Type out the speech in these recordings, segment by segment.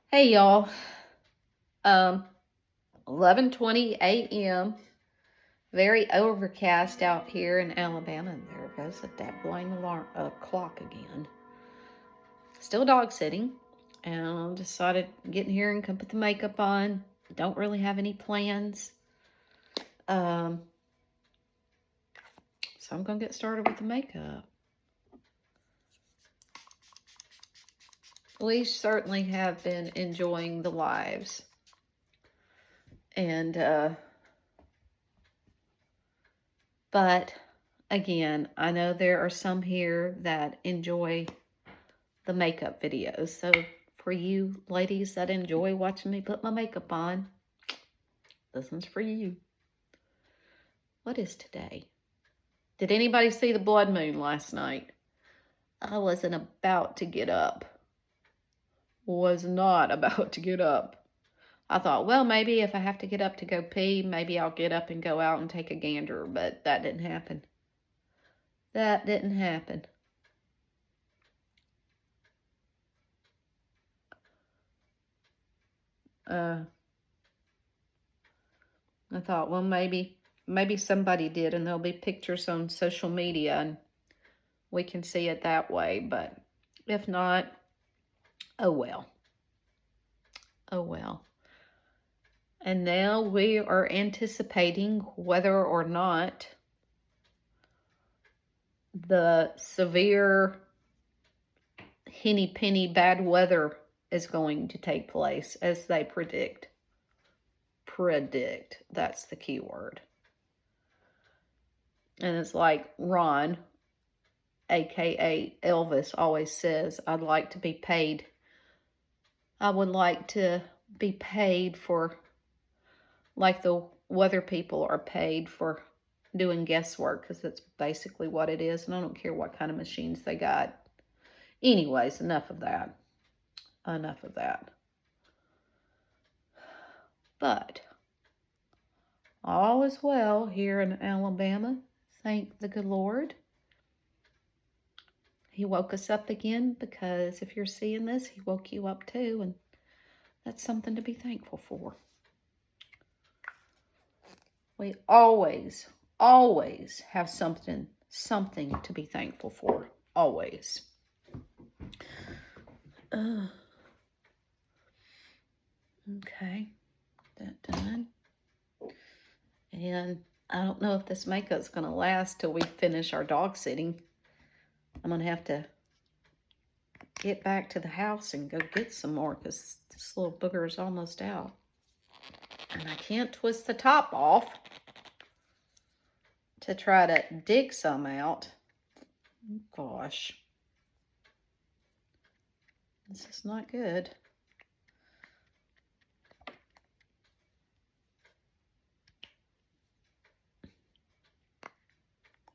Hey y'all. Um 11:20 a.m. Very overcast out here in Alabama. And there goes that blame alarm clock again. Still dog sitting. And decided to get in here and come put the makeup on. Don't really have any plans. Um so I'm gonna get started with the makeup. We certainly have been enjoying the lives. And but again, I know there are some here that enjoy the makeup videos. So for you ladies that enjoy watching me put my makeup on, this one's for you. What is today? Did anybody see the blood moon last night? I wasn't about to get up. Was not about to get up. I thought, well, maybe if I have to get up to go pee, maybe I'll get up and go out and take a gander, but that didn't happen. That didn't happen. I thought, well, maybe somebody did, and there'll be pictures on social media, and we can see it that way. But if not, oh well. Oh well. And now we are anticipating whether or not the severe henny penny bad weather is going to take place as they predict. Predict, that's the key word. And it's like Ron, aka Elvis, always says, I'd like to be paid. I would like to be paid for, like the weather people are paid for doing guesswork, because that's basically what it is. And I don't care what kind of machines they got. Anyways, enough of that. Enough of that. But all is well here in Alabama. Thank the good Lord. He woke us up again, because if you're seeing this, he woke you up too. And that's something to be thankful for. We always have something to be thankful for. Always. Okay, that done. And I don't know if this makeup's gonna last till we finish our dog sitting. I'm gonna have to get back to the house and go get some more, because this little booger is almost out. And I can't twist the top off to try to dig some out. Gosh. This is not good.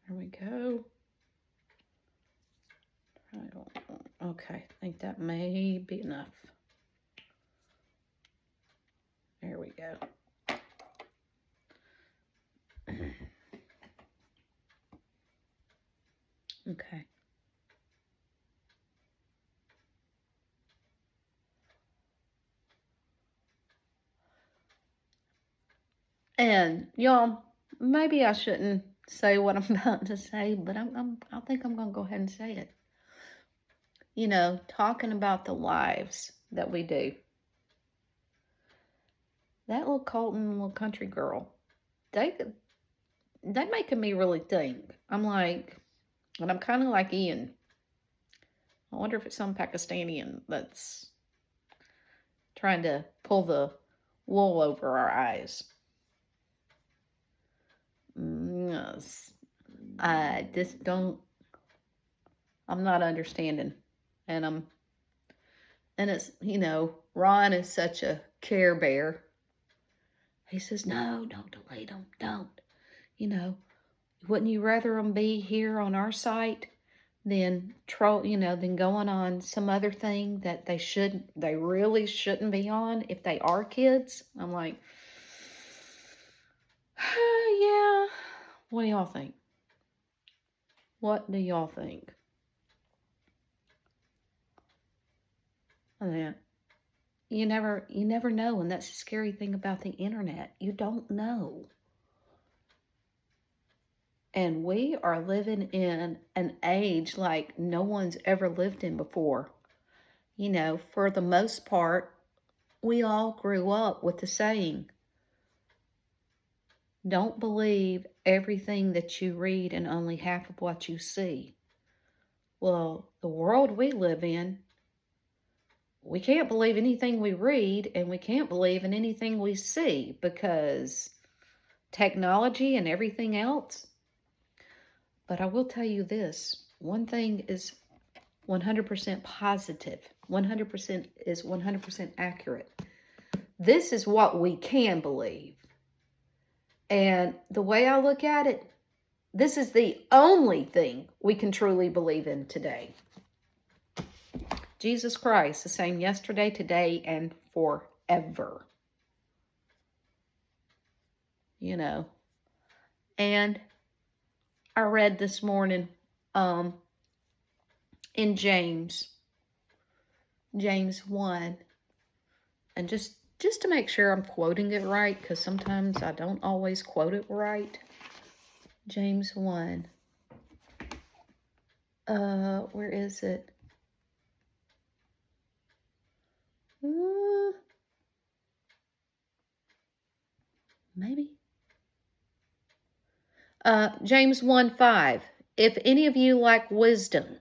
There we go. Okay, I think that may be enough. There we go. Okay. And y'all, maybe I shouldn't say what I'm about to say, but I think I'm gonna go ahead and say it. You know, talking about the lives that we do. That little Colton, little country girl, they making me really think. I'm like, and I'm kind of like Ian. I wonder if it's some Pakistani that's trying to pull the wool over our eyes. Yes. I just don't, I'm not understanding. And it's, you know, Ron is such a care bear. He says, no, don't delete them, don't. You know, wouldn't you rather them be here on our site than than going on some other thing that they really shouldn't be on if they are kids? I'm like, yeah. What do y'all think? What do y'all think? And then, you never know. And that's the scary thing about the internet. You don't know. And we are living in an age like no one's ever lived in before. You know, for the most part, we all grew up with the saying, don't believe everything that you read and only half of what you see. Well, the world we live in, we can't believe anything we read and we can't believe in anything we see because technology and everything else. But I will tell you this, one thing is 100% positive. 100% is 100% accurate. This is what we can believe. And the way I look at it, this is the only thing we can truly believe in today. Jesus Christ, the same yesterday, today, and forever. You know. And I read this morning in James 1, and just to make sure I'm quoting it right, because sometimes I don't always quote it right. James 1. Where is it? Maybe. James 1:5. If any of you lack wisdom,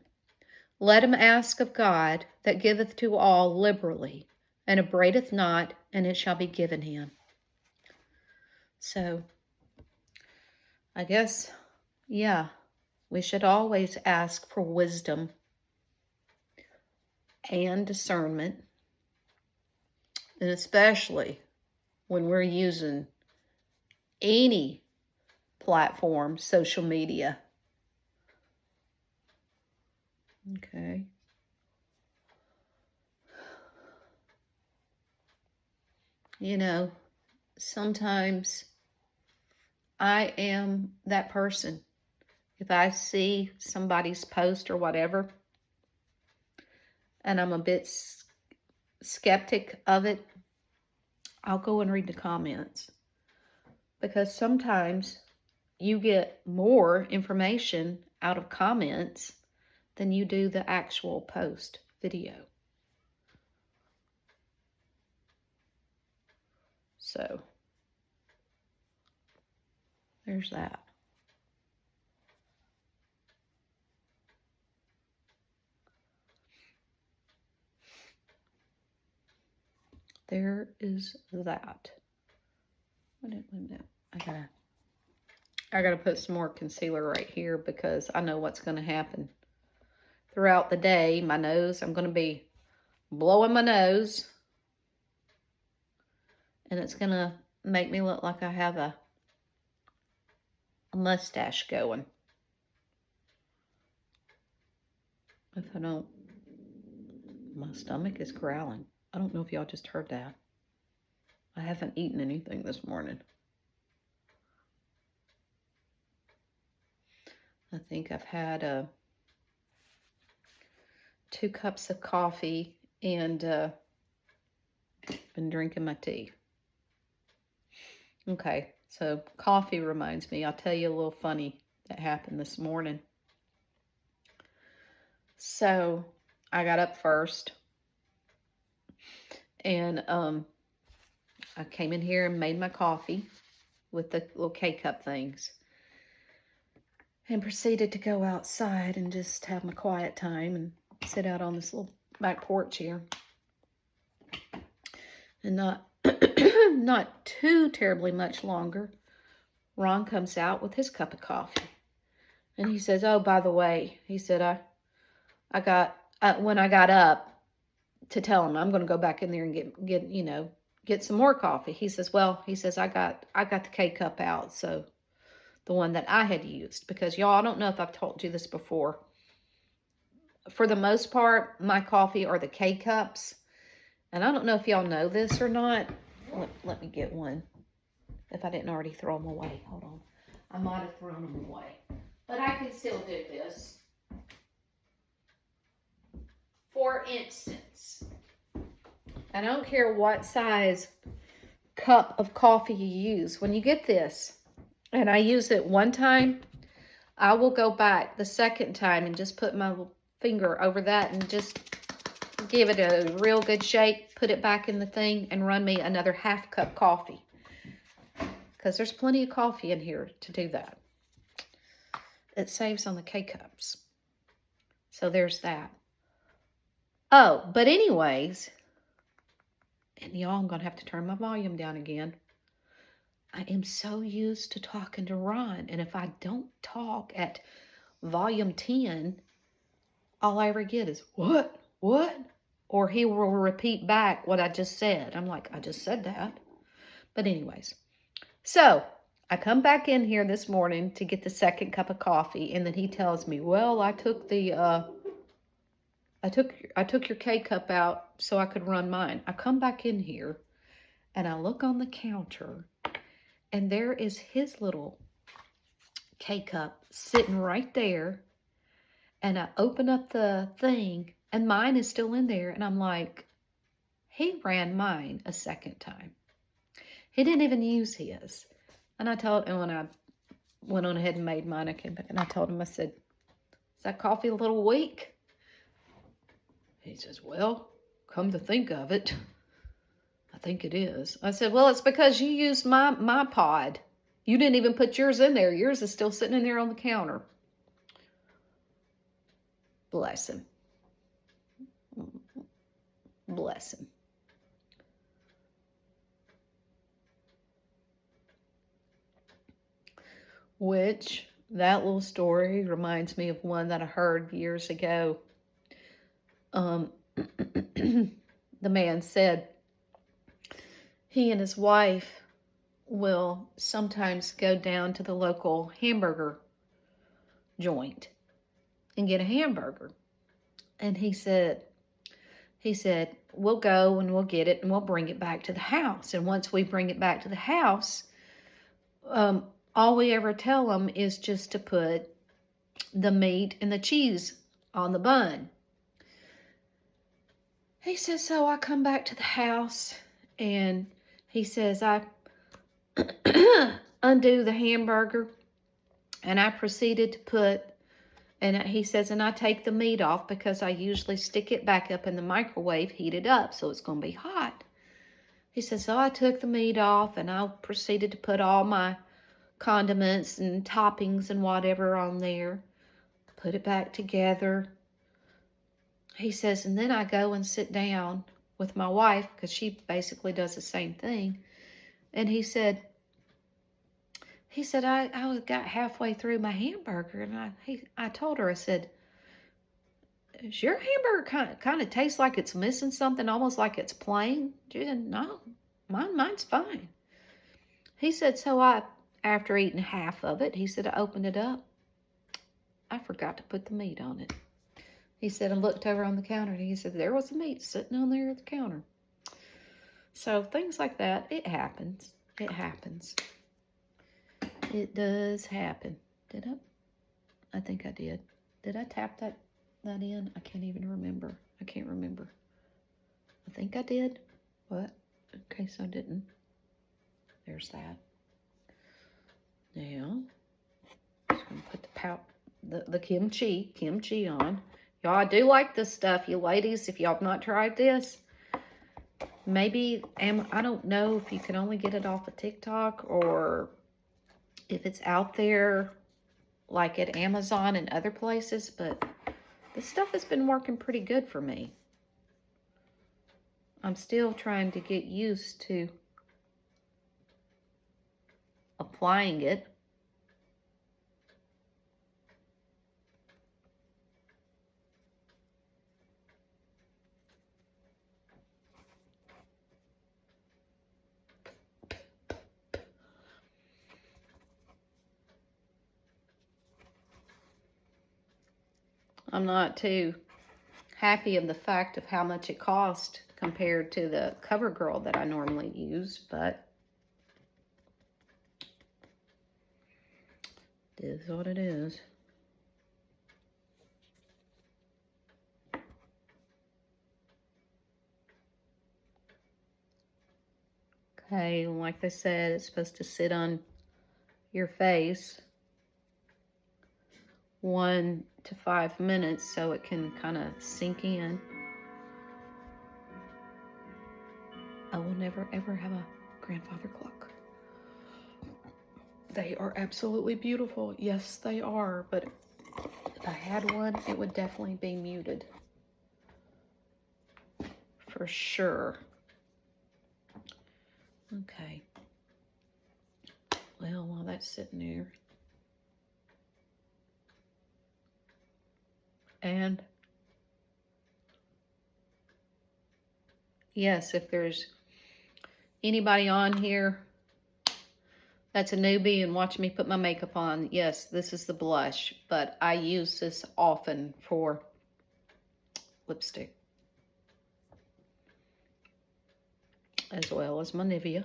let him ask of God that giveth to all liberally, and upbraideth not, and it shall be given him. So, I guess, yeah, we should always ask for wisdom and discernment, and especially when we're using any platform, social media. Okay. You know, sometimes I am that person. If I see somebody's post or whatever, and I'm a bit skeptic of it, I'll go and read the comments. Because sometimes you get more information out of comments than you do the actual post video. So, there's that. There is that. Wait a minute. I gotta put some more concealer right here because I know what's gonna happen. Throughout the day, my nose, I'm gonna be blowing my nose, and it's gonna make me look like I have a mustache going. If I don't, my stomach is growling. I don't know if y'all just heard that. I haven't eaten anything this morning. I think I've had 2 cups of coffee and been drinking my tea. Okay, so coffee reminds me, I'll tell you a little funny that happened this morning. So I got up first and I came in here and made my coffee with the little K-cup things and proceeded to go outside and just have my quiet time and sit out on this little back porch here. And not too terribly much longer, Ron comes out with his cup of coffee. And he says, oh, by the way, he said, when I got up to tell him I'm going to go back in there and get some more coffee. He says, I got the K-cup out. So the one that I had used, because y'all, I don't know if I've told you this before. For the most part, my coffee are the K-cups. And I don't know if y'all know this or not. Let me get one. If I didn't already throw them away. Hold on. I might have thrown them away. But I can still do this. For instance, I don't care what size cup of coffee you use. When you get this, and I use it one time, I will go back the second time and just put my finger over that and just give it a real good shake, put it back in the thing, and run me another half cup coffee. Because there's plenty of coffee in here to do that. It saves on the K-Cups. So there's that. Oh, but anyways, and y'all, I'm going to have to turn my volume down again. I am so used to talking to Ron, and if I don't talk at volume 10, all I ever get is, what? Or he will repeat back what I just said. I'm like, I just said that. But anyways, so I come back in here this morning to get the second cup of coffee, and then he tells me, well, I took your K-cup out so I could run mine. I come back in here and I look on the counter, and there is his little K-cup sitting right there. And I open up the thing, and mine is still in there. And I'm like, he ran mine a second time. He didn't even use his. And when I went on ahead and made mine, I came back and I told him, I said, is that coffee a little weak? He says, well, come to think of it, I think it is. I said, well, it's because you used my pod. You didn't even put yours in there. Yours is still sitting in there on the counter. Bless him. Bless him. Which, that little story reminds me of one that I heard years ago. The man said he and his wife will sometimes go down to the local hamburger joint and get a hamburger. And he said, we'll go and we'll get it and we'll bring it back to the house. And once we bring it back to the house, all we ever tell them is just to put the meat and the cheese on the bun. He says, so I come back to the house, and he says, I undo the hamburger, and I proceeded to put, and he says, and I take the meat off because I usually stick it back up in the microwave, heat it up, so it's going to be hot. He says, so I took the meat off, and I proceeded to put all my condiments and toppings and whatever on there, put it back together. He says, and then I go and sit down with my wife, because she basically does the same thing. And he said, I got halfway through my hamburger, and I told her, I said, does your hamburger kind of taste like it's missing something, almost like it's plain? She said, no, mine's fine. He said, so after eating half of it, he said, I opened it up. I forgot to put the meat on it. He said, I looked over on the counter, and he said, there was the meat sitting on there at the counter. So things like that, it happens. It happens. It does happen. Did I? I think I did. Did I tap that in? I can't even remember. I can't remember. I think I did. What? In case I didn't. There's that. Now, just going to put the kimchi on. Y'all, I do like this stuff, you ladies. If y'all have not tried this, maybe, I don't know if you can only get it off of TikTok or if it's out there like at Amazon and other places, but this stuff has been working pretty good for me. I'm still trying to get used to applying it. I'm not too happy of the fact of how much it cost compared to the CoverGirl that I normally use, but it is what it is. Okay, like they said, it's supposed to sit on your face 1 to 5 minutes so it can kind of sink in. I will never ever have a grandfather clock. They are absolutely beautiful. Yes, they are, but if I had one, it would definitely be muted. For sure. Okay. Well, while that's sitting there. And yes, if there's anybody on here that's a newbie and watching me put my makeup on, yes, this is the blush, but I use this often for lipstick as well as my Nivea.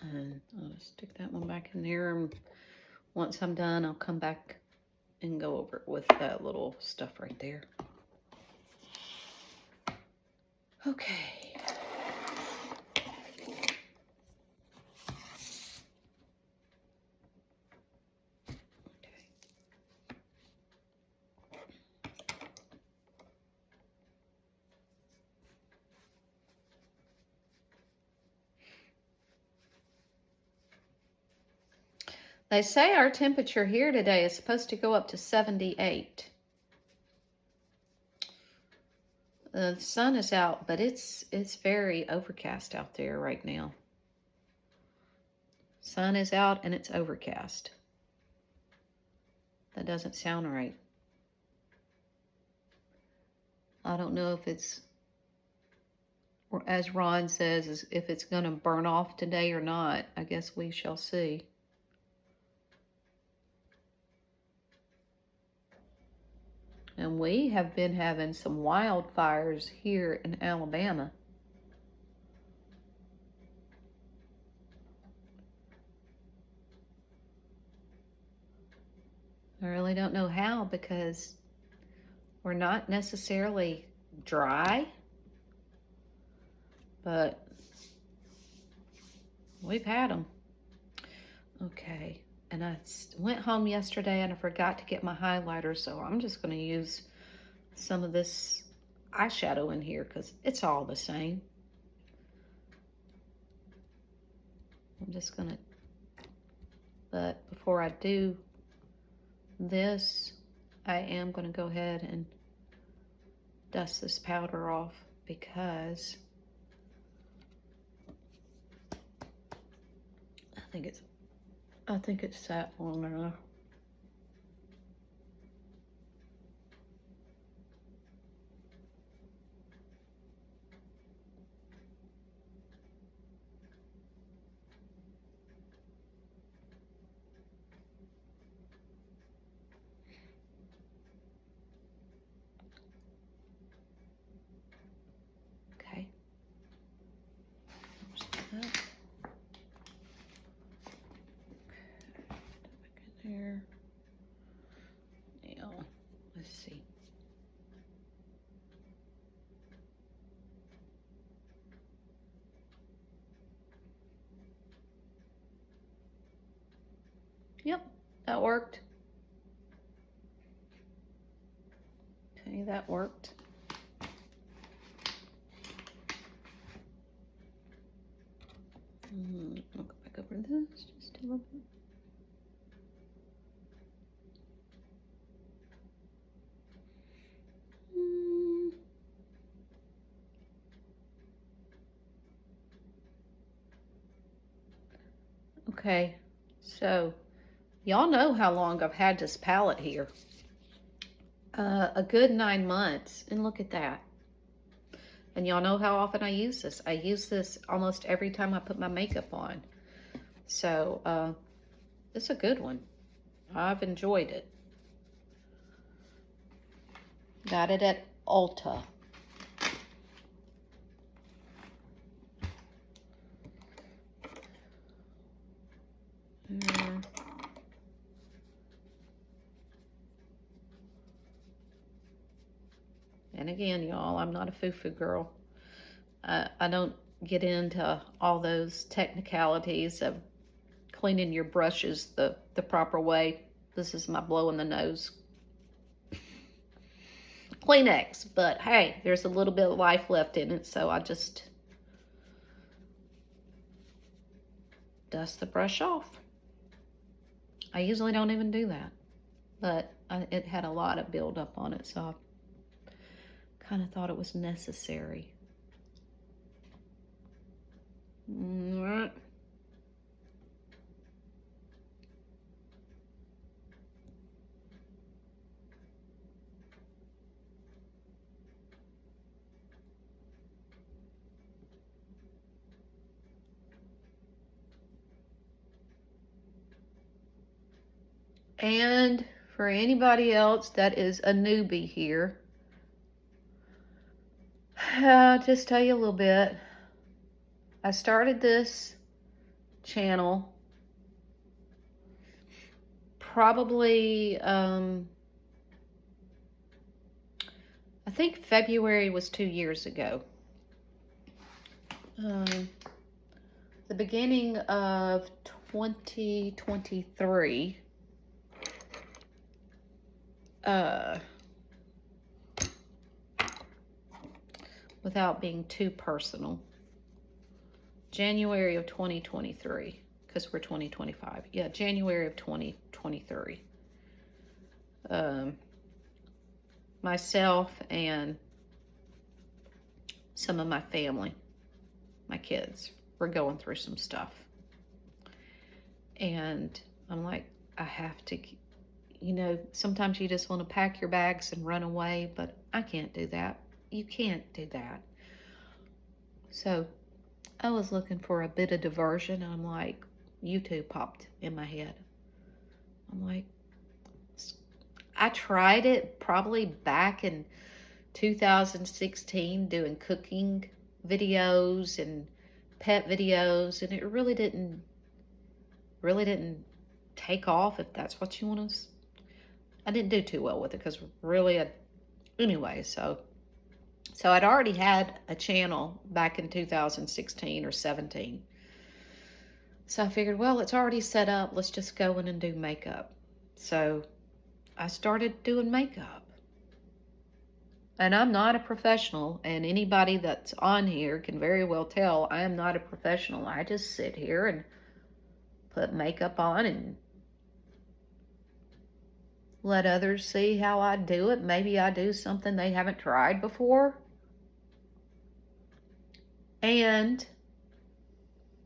And I'll stick that one back in there, and once I'm done, I'll come back and go over it with that little stuff right there. Okay. They say our temperature here today is supposed to go up to 78. The sun is out, but it's very overcast out there right now. Sun is out and it's overcast. That doesn't sound right. I don't know if it's, or as Ron says, if it's going to burn off today or not. I guess we shall see. And we have been having some wildfires here in Alabama. I really don't know how, because we're not necessarily dry, but we've had them. Okay, and I went home yesterday and I forgot to get my highlighter, so I'm just going to use some of this eyeshadow in here because it's all the same. I'm just going to, but before I do this, I am going to go ahead and dust this powder off because I think it's sat long enough. Okay. That. Back in there. Now, let's see. Yep, that worked. Okay, that worked. I'll go back over this just a little bit. Okay, so y'all know how long I've had this palette here. A good 9 months, and look at that. And y'all know how often I use this. I use this almost every time I put my makeup on. So, it's a good one. I've enjoyed it. Got it at Ulta. All again, y'all, I'm not a foo-foo girl. I don't get into all those technicalities of cleaning your brushes the proper way. This is my blow in the nose Kleenex, but hey, there's a little bit of life left in it, so I just dust the brush off. I usually don't even do that, but it had a lot of buildup on it, so I kind of thought it was necessary. All right. And for anybody else that is a newbie here, I'll just tell you a little bit. I started this channel probably, I think February was 2 years ago. The beginning of 2023, without being too personal, January of 2023, because we're 2025. Yeah, January of 2023. Myself and some of my family, my kids, were going through some stuff. And I'm like, I have to, sometimes you just want to pack your bags and run away, but I can't do that. You can't do that. So I was looking for a bit of diversion, and I'm like, YouTube popped in my head. I'm like, I tried it probably back in 2016 doing cooking videos and pet videos, and it really didn't take off, if that's what you want to. I didn't do too well with it because really, anyway, so I'd already had a channel back in 2016 or 17. So I figured, well, it's already set up. Let's just go in and do makeup. So I started doing makeup. And I'm not a professional, and anybody that's on here can very well tell I am not a professional. I just sit here and put makeup on and let others see how I do it. Maybe I do something they haven't tried before. And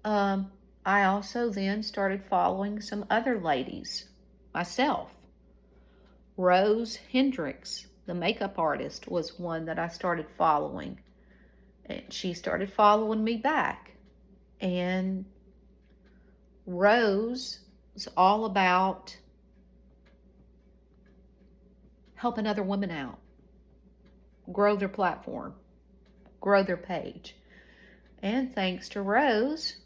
I also then started following some other ladies myself. Rose Hendricks, the makeup artist, was one that I started following. And she started following me back. And Rose was all about helping other women out, grow their platform, grow their page. And thanks to Rose,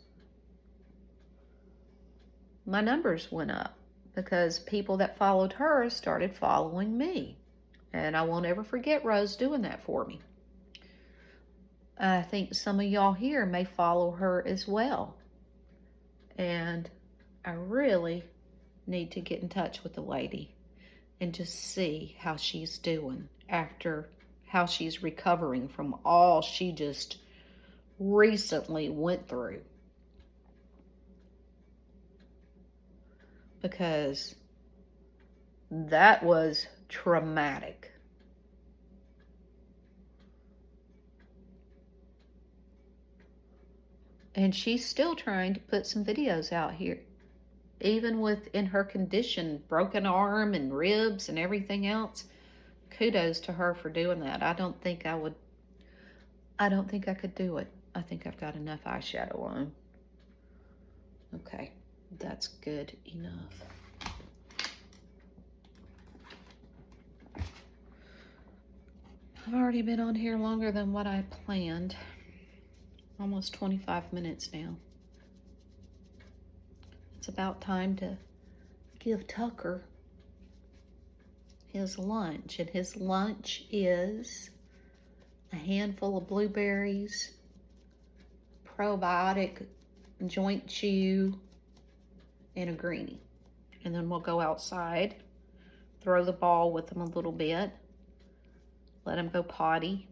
my numbers went up because people that followed her started following me. And I won't ever forget Rose doing that for me. I think some of y'all here may follow her as well. And I really need to get in touch with the lady and just see how she's doing after how she's recovering from all she just recently went through. Because that was traumatic. And she's still trying to put some videos out here, even in her condition, broken arm and ribs and everything else. Kudos to her for doing that. I don't think I could do it. I think I've got enough eyeshadow on. Okay, that's good enough. I've already been on here longer than what I planned. Almost 25 minutes now. It's about time to give Tucker his lunch. And his lunch is a handful of blueberries, probiotic joint chew, and a greenie. And then we'll go outside, throw the ball with him a little bit, let him go potty,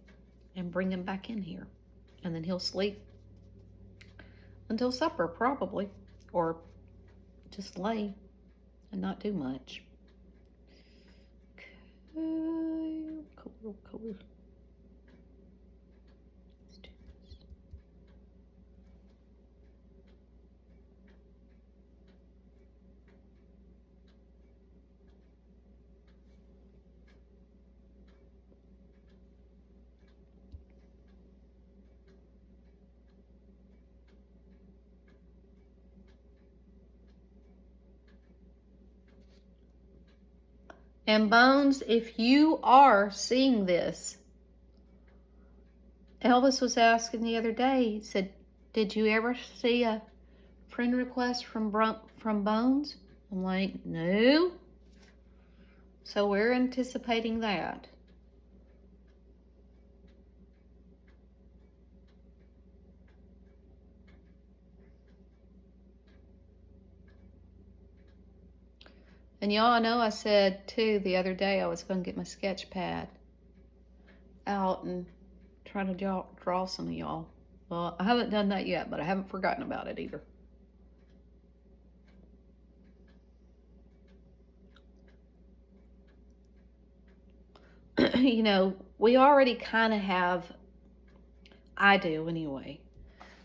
and bring him back in here. And then he'll sleep until supper, probably, or just lay and not do much. Okay, cool. Let's do this. And Bones, if you are seeing this, Elvis was asking the other day, he said, did you ever see a friend request from Bones? I'm like, no. So we're anticipating that. And y'all know I said too the other day I was going to get my sketch pad out and try to draw some of y'all. Well, I haven't done that yet, but I haven't forgotten about it either. You know, we already kind of have, I do anyway.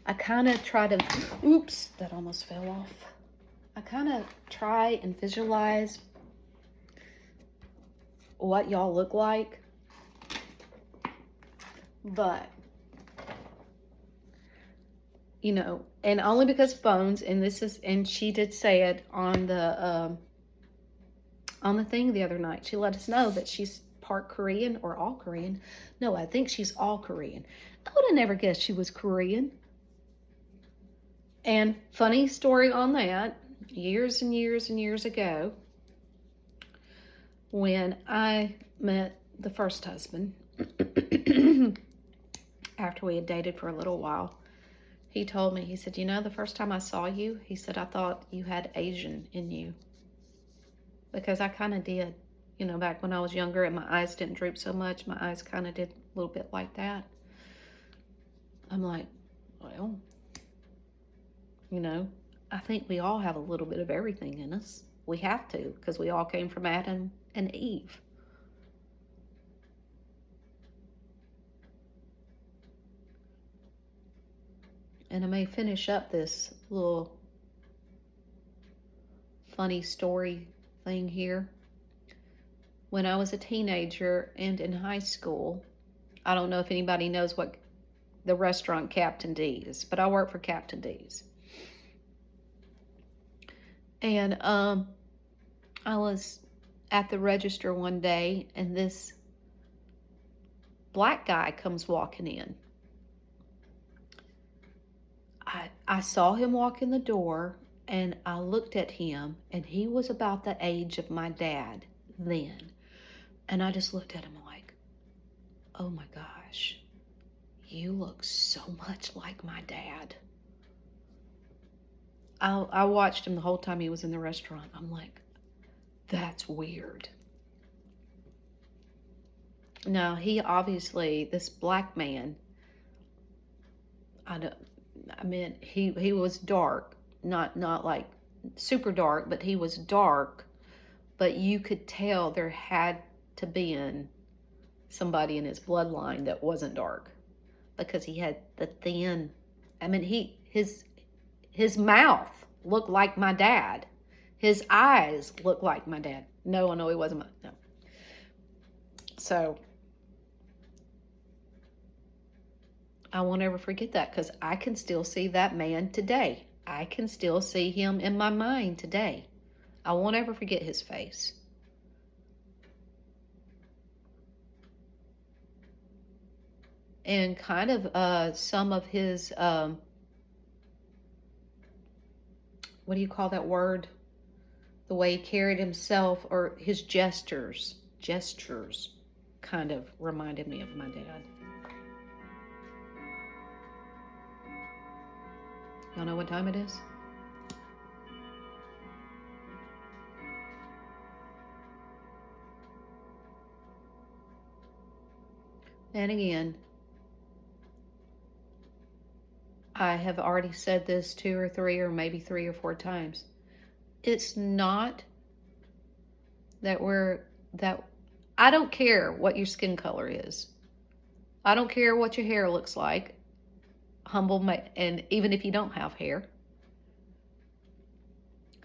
I kind of try to, oops, that almost fell off. I kind of try and visualize what y'all look like, but, you know, and only because Bones, and she did say it on the thing the other night. She let us know that she's part Korean or all Korean. No, I think she's all Korean. I would have never guessed she was Korean. And funny story on that, years and years and years ago, when I met the first husband, after we had dated for a little while, he told me, he said, you know, the first time I saw you, he said, I thought you had Asian in you. Because I kind of did. You know, back when I was younger and my eyes didn't droop so much, my eyes kind of did a little bit like that. I'm like, well, you know, I think we all have a little bit of everything in us. We have to, because we all came from Adam and Eve. And I may finish up this little funny story thing here. When I was a teenager and in high school, I don't know if anybody knows what the restaurant Captain D's, but I worked for Captain D's. And I was at the register one day, and this black guy comes walking in. I saw him walk in the door, and I looked at him, and he was about the age of my dad then. And I just looked at him like, oh my gosh, you look so much like my dad. I watched him the whole time he was in the restaurant. I'm like, that's weird. Now, he obviously, this black man, he was dark, not like super dark, but he was dark. But you could tell there had to be somebody in his bloodline that wasn't dark, because he had the thin. I mean, his mouth looked like my dad. His eyes looked like my dad. No, he wasn't. No. So I won't ever forget that, because I can still see that man today. I can still see him in my mind today. I won't ever forget his face. And kind of some of his, what do you call that word? The way he carried himself, or his gestures kind of reminded me of my dad. Y'all know what time it is? And again, I have already said this 2 or 3 or maybe 3 or 4 times. It's not that I don't care what your skin color is. I don't care what your hair looks like. And even if you don't have hair,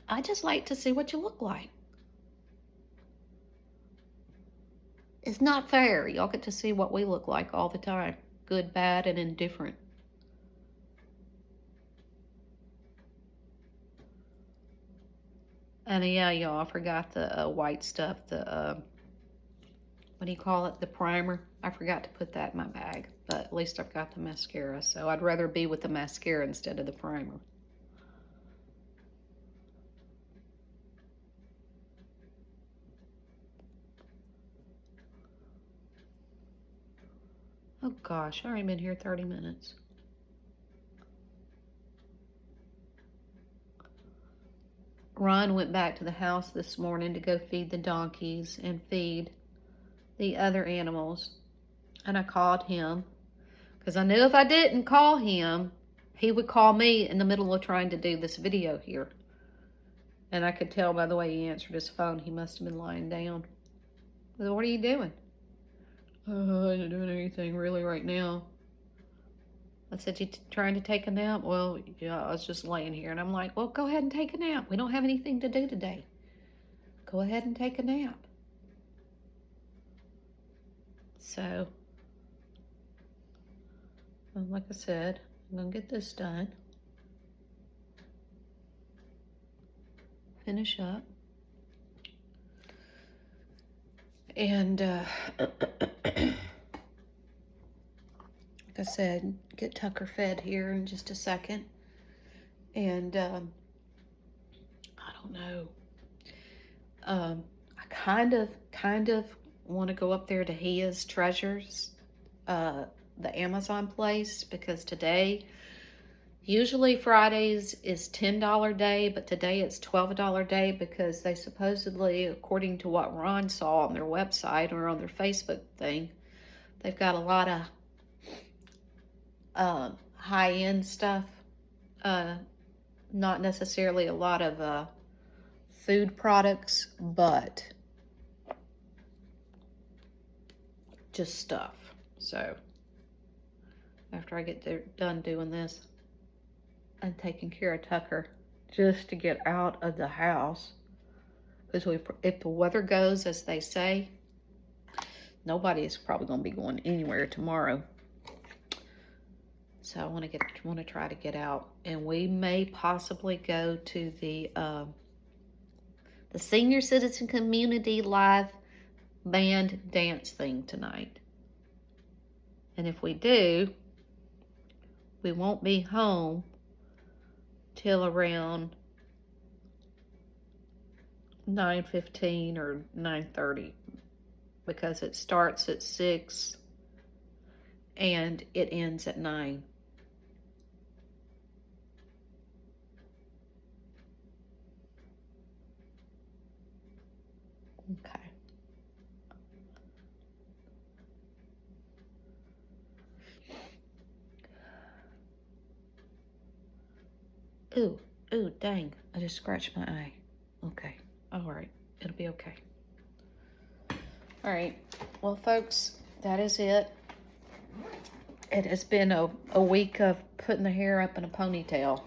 I just like to see what you look like. It's not fair. Y'all get to see what we look like all the time. Good, bad, and indifferent. And yeah, y'all, I forgot the white stuff, the, what do you call it? The primer. I forgot to put that in my bag, but at least I've got the mascara. So I'd rather be with the mascara instead of the primer. Oh gosh, I already been here 30 minutes. Ron went back to the house this morning to go feed the donkeys and feed the other animals. And I called him because I knew if I didn't call him, he would call me in the middle of trying to do this video here. And I could tell by the way he answered his phone, he must have been lying down. I said, what are you doing? I'm not doing anything really right now. I said, you trying to take a nap? Well, yeah, I was just laying here. And I'm like, well, go ahead and take a nap. We don't have anything to do today. Go ahead and take a nap. So, like I said, I'm going to get this done. Finish up. And, like I said, get Tucker fed here in just a second. And I don't know. I kind of want to go up there to Hia's Treasures, the Amazon place, because today, usually Fridays is $10 day, but today it's $12 day because they supposedly, according to what Ron saw on their website or on their Facebook thing, they've got a lot of high-end stuff, not necessarily a lot of food products, but just stuff. So after I get done doing this and taking care of Tucker, just to get out of the house, because if the weather goes as they say, nobody is probably going to be going anywhere tomorrow. So I want to try to get out, and we may possibly go to the Senior Citizen Community Live Band dance thing tonight. And if we do, we won't be home till around 9:15 or 9:30 because it starts at 6 and it ends at 9. Okay. Ooh, dang. I just scratched my eye. Okay. All right. It'll be okay. All right. Well, folks, that is it. It has been a week of putting the hair up in a ponytail.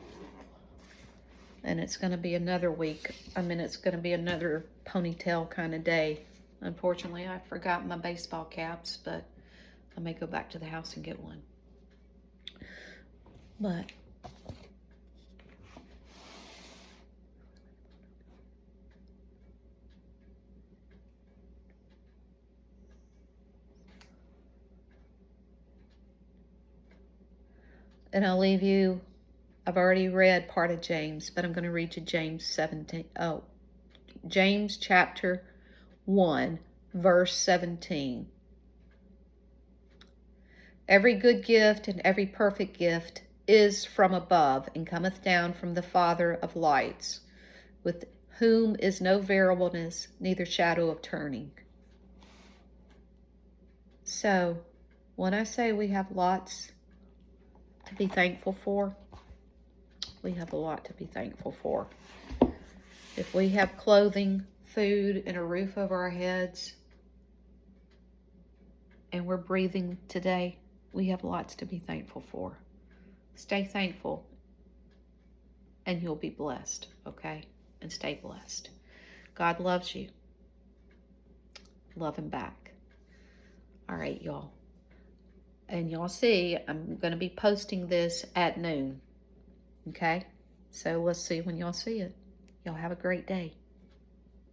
And it's going to be another week. It's going to be another ponytail kind of day. Unfortunately, I forgot my baseball caps, but I may go back to the house and get one. But and I'll leave you, I've already read part of James, but I'm going to read you James 17. Oh, James chapter 1, verse 17. Every good gift and every perfect gift is from above, and cometh down from the Father of lights, with whom is no variableness, neither shadow of turning. So, when I say we have lots to be thankful for, we have a lot to be thankful for. If we have clothing, food, and a roof over our heads, and we're breathing today, we have lots to be thankful for. Stay thankful, and you'll be blessed, okay? And stay blessed. God loves you. Love him back. All right, y'all. And y'all see, I'm going to be posting this at noon, okay? So let's see when y'all see it. Y'all have a great day.